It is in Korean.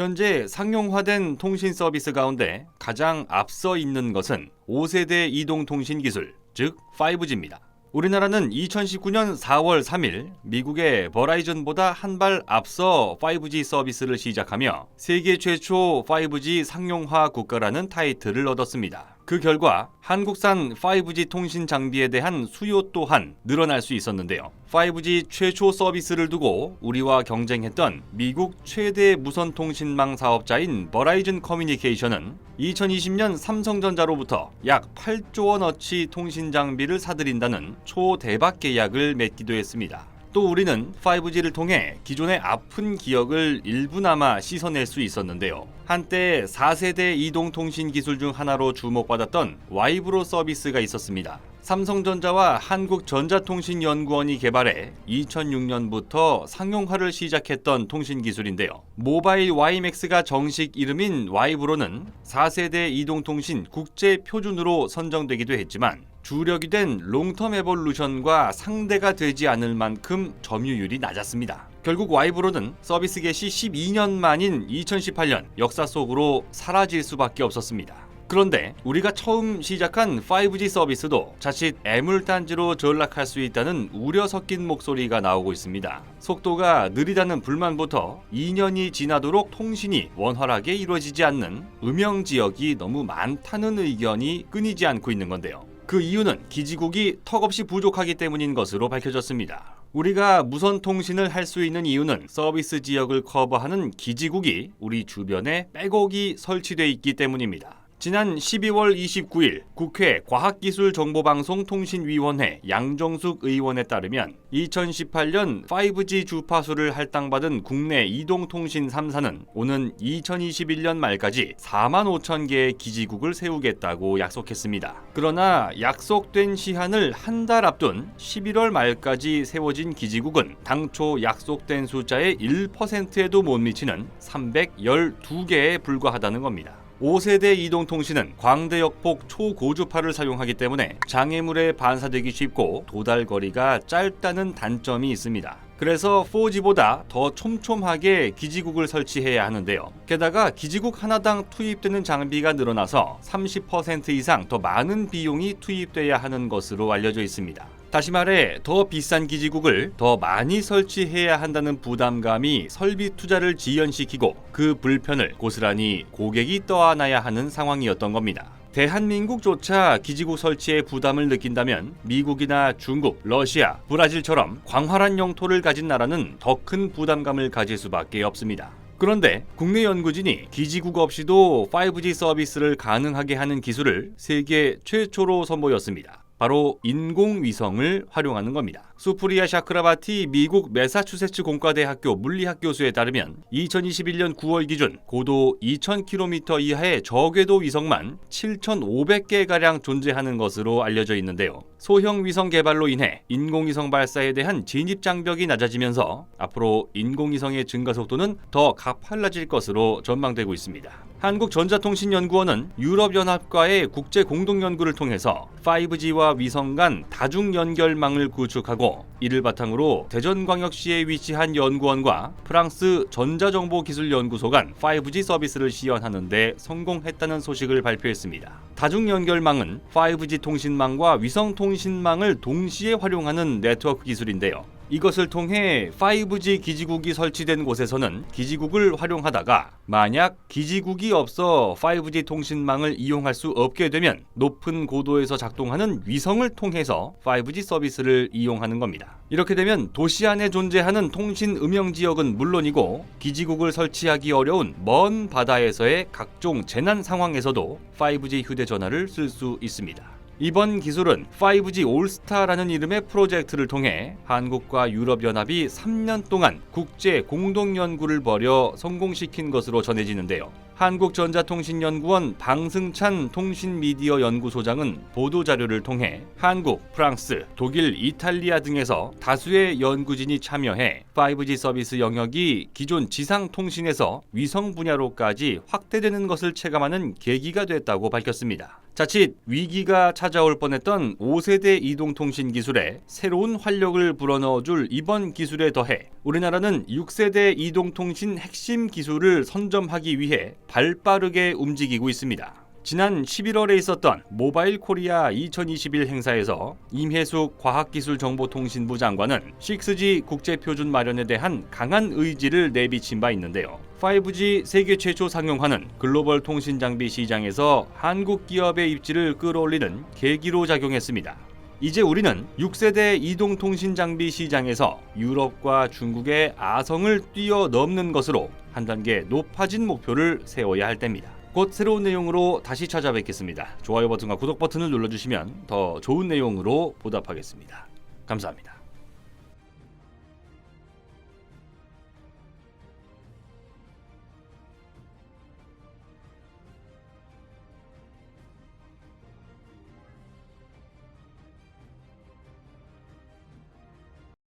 현재 상용화된 통신 서비스 가운데 가장 앞서 있는 것은 5세대 이동통신 기술, 즉 5G입니다. 우리나라는 2019년 4월 3일 미국의 버라이즌보다 한 발 앞서 5G 서비스를 시작하며 세계 최초 5G 상용화 국가라는 타이틀을 얻었습니다. 그 결과 한국산 5G 통신 장비에 대한 수요 또한 늘어날 수 있었는데요. 5G 최초 서비스를 두고 우리와 경쟁했던 미국 최대 무선통신망 사업자인 버라이즌 커뮤니케이션은 2020년 삼성전자로부터 약 8조 원어치 통신 장비를 사들인다는 초대박 계약을 맺기도 했습니다. 또 우리는 5G를 통해 기존의 아픈 기억을 일부나마 씻어낼 수 있었는데요. 한때 4세대 이동통신 기술 중 하나로 주목받았던 와이브로 서비스가 있었습니다. 삼성전자와 한국전자통신연구원이 개발해 2006년부터 상용화를 시작했던 통신 기술인데요. 모바일 YMAX가 정식 이름인 와이브로는 4세대 이동통신 국제 표준으로 선정되기도 했지만 주력이 된 롱텀 에볼루션과 상대가 되지 않을 만큼 점유율이 낮았습니다. 결국 와이브로는 서비스 개시 12년 만인 2018년 역사 속으로 사라질 수밖에 없었습니다. 그런데 우리가 처음 시작한 5G 서비스도 자칫 애물단지로 전락할 수 있다는 우려 섞인 목소리가 나오고 있습니다. 속도가 느리다는 불만부터 2년이 지나도록 통신이 원활하게 이루어지지 않는 음영 지역이 너무 많다는 의견이 끊이지 않고 있는 건데요. 그 이유는 기지국이 턱없이 부족하기 때문인 것으로 밝혀졌습니다. 우리가 무선 통신을 할 수 있는 이유는 서비스 지역을 커버하는 기지국이 우리 주변에 빼곡이 설치되어 있기 때문입니다. 지난 12월 29일 국회 과학기술정보방송통신위원회 양정숙 의원에 따르면 2018년 5G 주파수를 할당받은 국내 이동통신 3사는 오는 2021년 말까지 4만 5천 개의 기지국을 세우겠다고 약속했습니다. 그러나 약속된 시한을 한 달 앞둔 11월 말까지 세워진 기지국은 당초 약속된 숫자의 1%에도 못 미치는 312개에 불과하다는 겁니다. 5세대 이동통신은 광대역폭 초고주파를 사용하기 때문에 장애물에 반사되기 쉽고 도달거리가 짧다는 단점이 있습니다. 그래서 4G보다 더 촘촘하게 기지국을 설치해야 하는데요. 게다가 기지국 하나당 투입되는 장비가 늘어나서 30% 이상 더 많은 비용이 투입돼야 하는 것으로 알려져 있습니다. 다시 말해 더 비싼 기지국을 더 많이 설치해야 한다는 부담감이 설비 투자를 지연시키고 그 불편을 고스란히 고객이 떠안아야 하는 상황이었던 겁니다. 대한민국조차 기지국 설치에 부담을 느낀다면 미국이나 중국, 러시아, 브라질처럼 광활한 영토를 가진 나라는 더 큰 부담감을 가질 수밖에 없습니다. 그런데 국내 연구진이 기지국 없이도 5G 서비스를 가능하게 하는 기술을 세계 최초로 선보였습니다. 바로 인공위성을 활용하는 겁니다. 수프리아 샤크라바티 미국 매사추세츠 공과대학교 물리학 교수에 따르면 2021년 9월 기준 고도 2,000km 이하의 저궤도 위성만 7,500개가량 존재하는 것으로 알려져 있는데요. 소형 위성 개발로 인해 인공위성 발사에 대한 진입 장벽이 낮아지면서 앞으로 인공위성의 증가 속도는 더 가팔라질 것으로 전망되고 있습니다. 한국전자통신연구원은 유럽연합과의 국제 공동연구를 통해서 5G와 위성 간 다중연결망을 구축하고 이를 바탕으로 대전광역시에 위치한 연구원과 프랑스 전자정보기술연구소 간 5G 서비스를 시연하는 데 성공했다는 소식을 발표했습니다. 다중연결망은 5G 통신망과 위성 통신망을 동시에 활용하는 네트워크 기술인데요. 이것을 통해 5G 기지국이 설치된 곳에서는 기지국을 활용하다가 만약 기지국이 없어 5G 통신망을 이용할 수 없게 되면 높은 고도에서 작동하는 위성을 통해서 5G 서비스를 이용하는 겁니다. 이렇게 되면 도시 안에 존재하는 통신 음영 지역은 물론이고 기지국을 설치하기 어려운 먼 바다에서의 각종 재난 상황에서도 5G 휴대전화를 쓸 수 있습니다. 이번 기술은 5G 올스타라는 이름의 프로젝트를 통해 한국과 유럽연합이 3년 동안 국제 공동연구를 벌여 성공시킨 것으로 전해지는데요. 한국전자통신연구원 방승찬 통신미디어 연구소장은 보도자료를 통해 한국, 프랑스, 독일, 이탈리아 등에서 다수의 연구진이 참여해 5G 서비스 영역이 기존 지상통신에서 위성 분야로까지 확대되는 것을 체감하는 계기가 됐다고 밝혔습니다. 자칫 위기가 찾아올 뻔했던 5세대 이동통신 기술에 새로운 활력을 불어넣어줄 이번 기술에 더해 우리나라는 6세대 이동통신 핵심 기술을 선점하기 위해 발빠르게 움직이고 있습니다. 지난 11월에 있었던 모바일 코리아 2021 행사에서 임혜숙 과학기술정보통신부 장관은 6G 국제표준 마련에 대한 강한 의지를 내비친 바 있는데요. 5G 세계 최초 상용화는 글로벌 통신 장비 시장에서 한국 기업의 입지를 끌어올리는 계기로 작용했습니다. 이제 우리는 6세대 이동통신 장비 시장에서 유럽과 중국의 아성을 뛰어넘는 것으로 한 단계 높아진 목표를 세워야 할 때입니다. 곧 새로운 내용으로 다시 찾아뵙겠습니다. 좋아요 버튼과 구독 버튼을 눌러주시면 더 좋은 내용으로 보답하겠습니다. 감사합니다.